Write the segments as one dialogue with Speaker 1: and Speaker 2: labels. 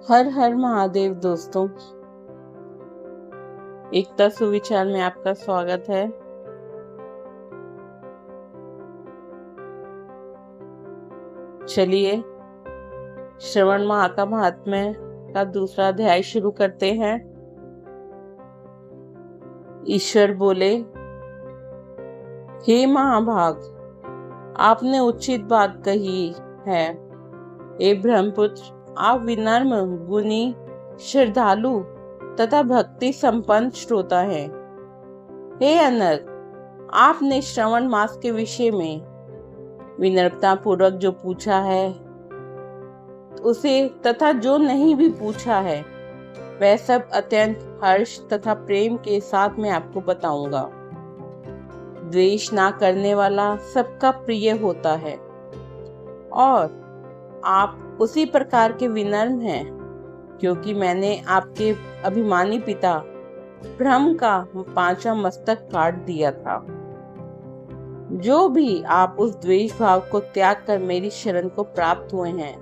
Speaker 1: हर हर महादेव दोस्तों, एकता सुविचार में आपका स्वागत है। चलिए श्रवण माह का महात्म्य का दूसरा अध्याय शुरू करते हैं। ईश्वर बोले, हे महाभाग, आपने उचित बात कही है। हे ब्रह्मपुत्र, आप विनम्र, गुणी, श्रद्धालु तथा भक्ति संपन्न श्रोता हैं। हे अनर्क, आपने श्रवण मास के विषय में विनम्रता पूर्वक जो पूछा है उसे तथा जो नहीं भी पूछा है वह सब अत्यंत हर्ष तथा प्रेम के साथ मैं आपको बताऊंगा। द्वेष ना करने वाला सबका प्रिय होता है और आप उसी प्रकार के विनम्र हैं, क्योंकि मैंने आपके अभिमानी पिता ब्रह्म का 5वां मस्तक काट दिया था। जो भी आप उस द्वेष भाव को त्याग कर मेरी शरण को प्राप्त हुए हैं।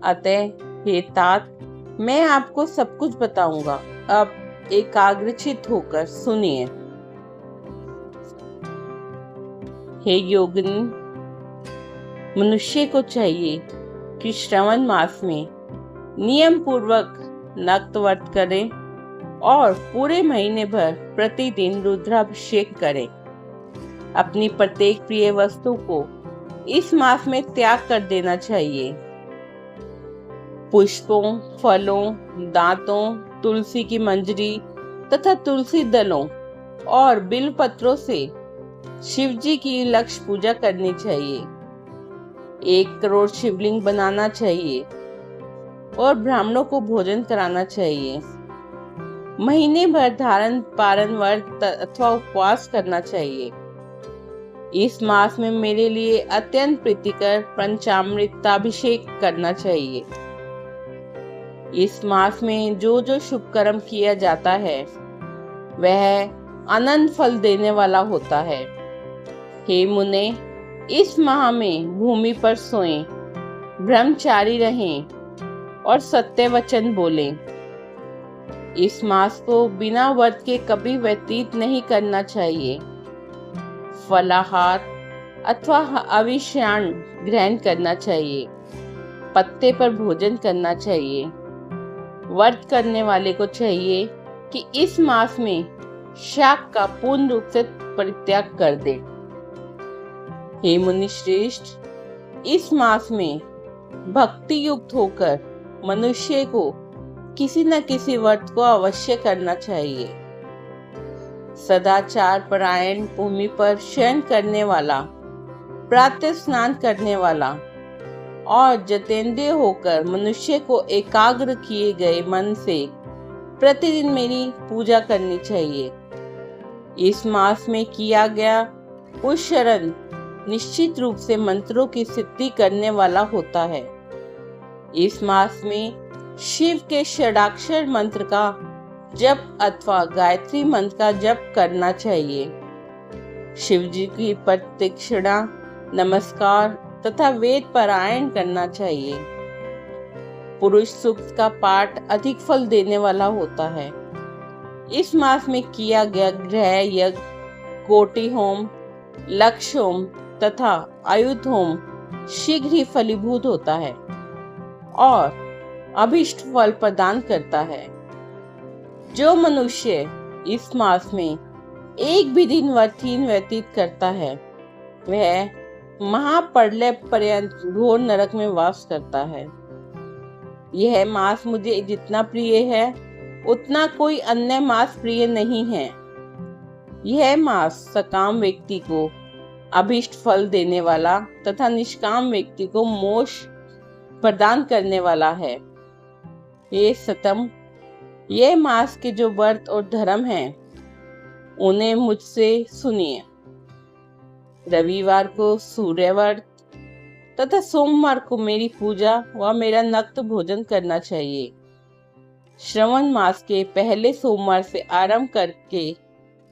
Speaker 1: अतः हे तात, मैं आपको सब कुछ बताऊंगा। अब एकाग्रचित होकर सुनिए। हे योगिनी, मनुष्य को चाहिए कि श्रवण मास में नियम पूर्वक नक्त व्रत करें और पूरे महीने भर प्रतिदिन रुद्राभिषेक करें। अपनी प्रत्येक प्रिय वस्तु को इस मास में त्याग कर देना चाहिए। पुष्पों, फलों, दांतों, तुलसी की मंजरी तथा तुलसी दलों और बिल्व पत्रों से शिव जी की लक्ष्य पूजा करनी चाहिए। 1 करोड़ शिवलिंग बनाना चाहिए और ब्राह्मणों को भोजन कराना चाहिए। महीने भर धारण पारण व्रत अथवा उपवास करना चाहिए। इस मास में मेरे लिए अत्यंत प्रीतिकर पंचामृताभिषेक करना चाहिए। इस मास में जो जो शुभ कर्म किया जाता है वह अनंत फल देने वाला होता है। हे मुने, इस माह में भूमि पर सोएं, ब्रह्मचारी रहें और सत्य वचन बोलें। इस मास को बिना व्रत के कभी व्यतीत नहीं करना चाहिए। फलाहार अथवा अविष्यान्न ग्रहण करना चाहिए। पत्ते पर भोजन करना चाहिए। व्रत करने वाले को चाहिए कि इस मास में शाक का पूर्ण रूप से परित्याग कर दे। हे मुनि श्रेष्ठ, इस मास में भक्ति युक्त होकर मनुष्य को किसी न किसी व्रत को अवश्य करना चाहिए। सदाचार परायण, भूमि पर शयन करने वाला, प्रातः स्नान करने वाला और जितेंद्रिय होकर मनुष्य को एकाग्र किए गए मन से प्रतिदिन मेरी पूजा करनी चाहिए। इस मास में किया गया उच्चारण निश्चित रूप से मंत्रों की सिद्धि करने वाला होता है। इस मास में शिव के षडाक्षर मंत्र का जप अथवा गायत्री मंत्र का जप करना चाहिए। शिव जी की प्रदक्षिणा, नमस्कार तथा वेद पारायण करना चाहिए। पुरुष सूक्त का पाठ अधिक फल देने वाला होता है। इस मास में किया गया गृह यज्ञ, कोटि होम, लक्ष्य होम तथा आयुध होम शीघ्र ही फलीभूत होता है और अभिष्ट फल प्रदान करता है। जो मनुष्य इस मास में एक भी दिन व्रतहीन व्यतीत करता है वह महाप्रलय पर्यंत घोर नरक में वास करता है। यह मास मुझे जितना प्रिय है उतना कोई अन्य मास प्रिय नहीं है। यह मास सकाम व्यक्ति को अभिष्ट फल देने वाला तथा निष्काम व्यक्ति को मोक्ष प्रदान करने वाला है। ये सतम, ये मास के जो व्रत और धर्म हैं उन्हें मुझसे सुनिए। रविवार को सूर्य व्रत तथा सोमवार को मेरी पूजा व मेरा नक्त भोजन करना चाहिए। श्रवण मास के पहले सोमवार से आरंभ करके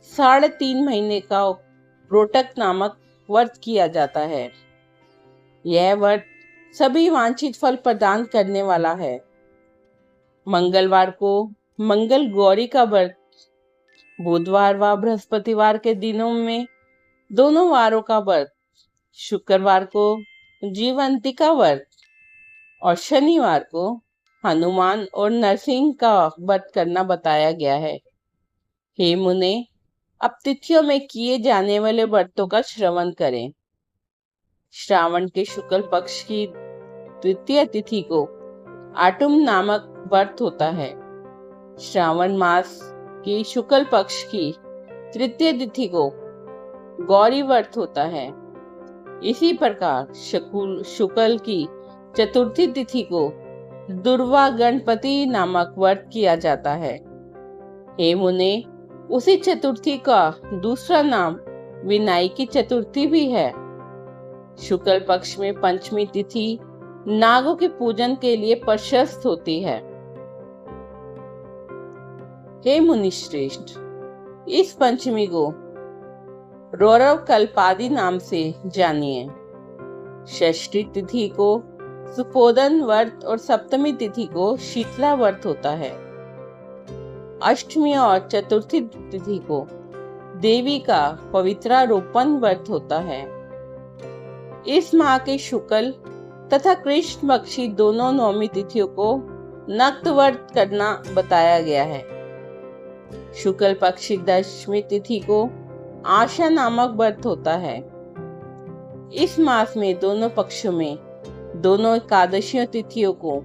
Speaker 1: 3.5 महीने का रोटक नामक व्रत किया जाता है। यह व्रत सभी वांछित फल प्रदान करने वाला है। मंगलवार को मंगल गौरी का व्रत, बुधवार व बृहस्पतिवार के दिनों में दोनों वारों का व्रत, शुक्रवार को जीवंती का व्रत और शनिवार को हनुमान और नरसिंह का व्रत करना बताया गया है। हे मुने, अब तिथियों में किए जाने वाले व्रतों का श्रवण करें। श्रावण के शुक्ल पक्ष की द्वितीय तिथि को आटुम नामक व्रत होता है। श्रावण मास की शुक्ल पक्ष की तृतीय तिथि को गौरी व्रत होता है। इसी प्रकार शुक्ल की चतुर्थी तिथि को दुर्वा गणपति नामक व्रत किया जाता है। हे मुने, उसी चतुर्थी का दूसरा नाम विनायकी चतुर्थी भी है। शुक्ल पक्ष में पंचमी तिथि नागों के पूजन के लिए प्रशस्त होती है। हे मुनिश्रेष्ठ, इस पंचमी को रौरव कल्पादि नाम से जानिए। षष्ठी तिथि को सुपोदन व्रत और सप्तमी तिथि को शीतला व्रत होता है। अष्टमी और चतुर्थी तिथि को देवी का पवित्रारोपण व्रत होता है। इस माह के शुक्ल तथा कृष्ण पक्षी दोनों नवमी तिथियों को नक्त व्रत करना बताया गया है। शुक्ल पक्ष की दशमी तिथि को आशा नामक व्रत होता है। इस मास में दोनों पक्षों में दोनों एकादशियों तिथियों को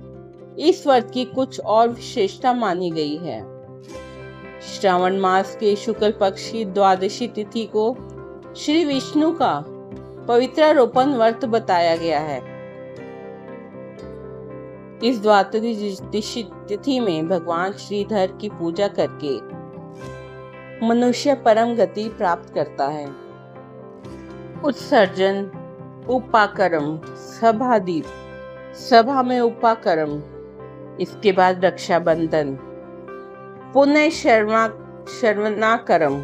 Speaker 1: इस व्रत की कुछ और विशेषता मानी गई है। श्रावण मास के शुक्ल पक्ष की द्वादशी तिथि को श्री विष्णु का पवित्रारोपण व्रत बताया गया है। इस द्वादशी तिथि में भगवान श्रीधर की पूजा करके मनुष्य परम गति प्राप्त करता है। उत्सर्जन, उपाकर्म, सभादीप, सभा में उपाकर्म, इसके बाद रक्षाबंधन, पुनः शर्वणाकर्म,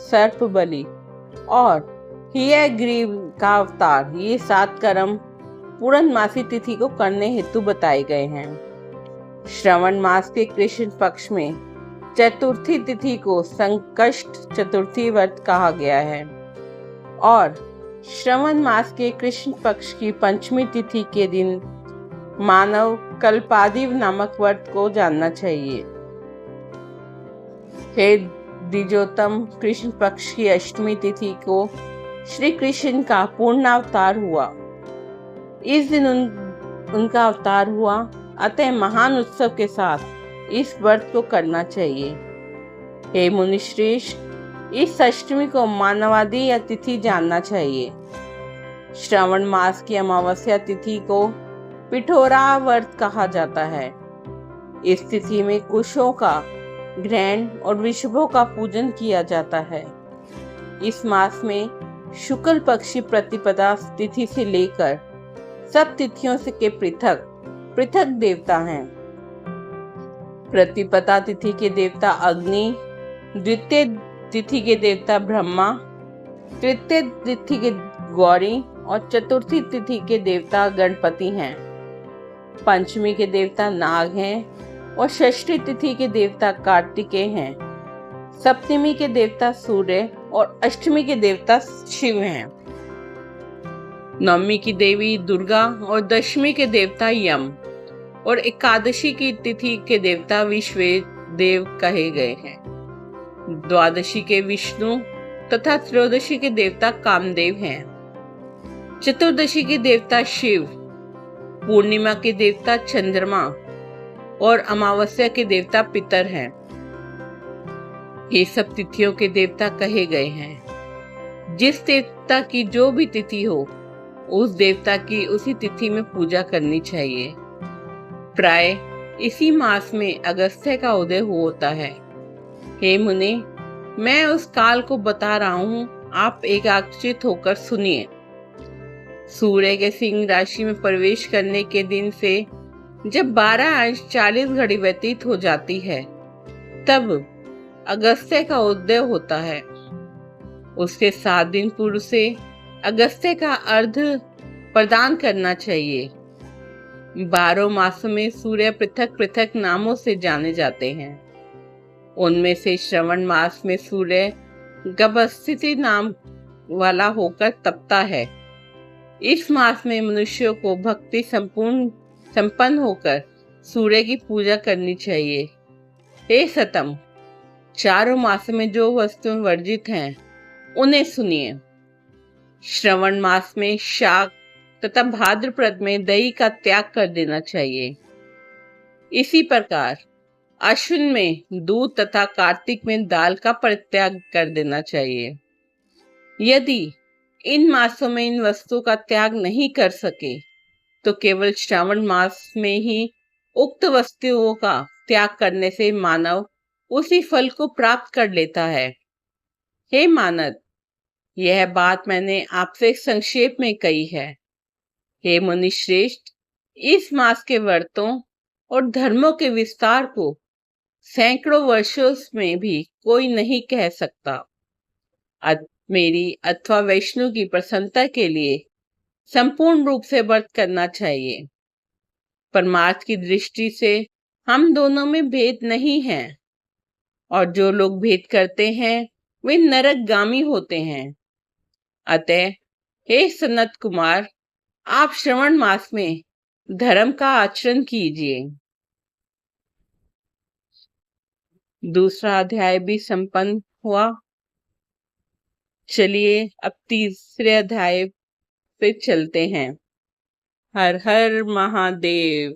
Speaker 1: सर्प बलि और हियग्रीव का अवतार, ये 7 कर्म पूर्णमासी तिथि को करने हेतु बताए गए हैं। श्रवण मास के कृष्ण पक्ष में चतुर्थी तिथि को संकष्ट चतुर्थी व्रत कहा गया है और श्रवण मास के कृष्ण पक्ष की पंचमी तिथि के दिन मानव कल्पादि नामक व्रत को जानना चाहिए। हे द्विजोतम, कृष्ण पक्ष की अष्टमी तिथि को श्री कृष्ण का पूर्णावतार हुआ। इस दिन उनका अवतार हुआ, अतः महान उत्सव के साथ इस व्रत को करना चाहिए। हे मुनिश्रेष्ठ, इस अष्टमी को मानवादि या तिथि जानना चाहिए। श्रावण मास की अमावस्या तिथि को पिठोरा व्रत कहा जाता है। इस तिथि में कुशों का ग्रहण और वृषभों का पूजन किया जाता है। इस मास में शुक्ल पक्षी प्रतिपदा तिथि से लेकर सब तिथियों से के पृथक पृथक देवता हैं। प्रतिपदा तिथि के देवता अग्नि, द्वितीय तिथि के देवता ब्रह्मा, तृतीय तिथि के गौरी और चतुर्थी तिथि के देवता गणपति हैं। पंचमी के देवता नाग हैं और षष्ठी तिथि के देवता कार्तिकेय हैं। सप्तमी के देवता सूर्य और अष्टमी के देवता शिव हैं। नवमी की देवी दुर्गा और दशमी के देवता यम और एकादशी की तिथि के देवता विश्वदेव कहे गए हैं। द्वादशी के विष्णु तथा त्रयोदशी के देवता कामदेव हैं। चतुर्दशी के देवता शिव, पूर्णिमा के देवता चंद्रमा और अमावस्या के देवता पितर हैं। ये सब तिथियों के देवता कहे गए हैं। जिस देवता की जो भी तिथि हो, उस देवता की उसी तिथि में पूजा करनी चाहिए। प्राय इसी मास में अगस्त्य का उदय होता है। हे मुने, मैं उस काल को बता रहा हूँ, आप एकाग्रचित होकर सुनिए। सूर्य के सिंह राशि में प्रवेश करने के दिन से जब 12:40 घड़ी व्यतीत हो जाती है, तब अगस्त्य का उदय होता है। उसके 7 दिन पूर्व से अगस्त्य का अर्घ प्रदान करना चाहिए। 12 मासों में सूर्य पृथक पृथक नामों से जाने जाते हैं। उनमें से श्रवण मास में सूर्य गर्भस्थिति नाम वाला होकर तपता है। इस मास में मनुष्यों को भक्ति संपन्न होकर सूर्य की पूजा करनी चाहिए। हे सतम, चारों मासों में जो वस्तुएं वर्जित हैं उन्हें सुनिए। श्रवण मास में शाक तथा भाद्रपद में दही का त्याग कर देना चाहिए। इसी प्रकार अश्विन में दूध तथा कार्तिक में दाल का परित्याग कर देना चाहिए। यदि इन मासों में इन वस्तुओं का त्याग नहीं कर सके तो केवल श्रावण मास में ही उक्त वस्तुओं का त्याग करने से मानव उसी फल को प्राप्त कर लेता है। हे मानद, यह बात मैंने आपसे संक्षेप में कही है। हे मुनि श्रेष्ठ, इस मास के व्रतों और धर्मों के विस्तार को सैकड़ों वर्षों में भी कोई नहीं कह सकता। मेरी अथवा वैष्णु की प्रसन्नता के लिए संपूर्ण रूप से व्रत करना चाहिए। परमार्थ की दृष्टि से हम दोनों में भेद नहीं है, और जो लोग भेद करते हैं वे नरकगामी होते हैं। अतः हे सनत कुमार, आप श्रवण मास में धर्म का आचरण कीजिए। दूसरा अध्याय भी संपन्न हुआ। चलिए अब तीसरे अध्याय पे चलते हैं। हर हर महादेव।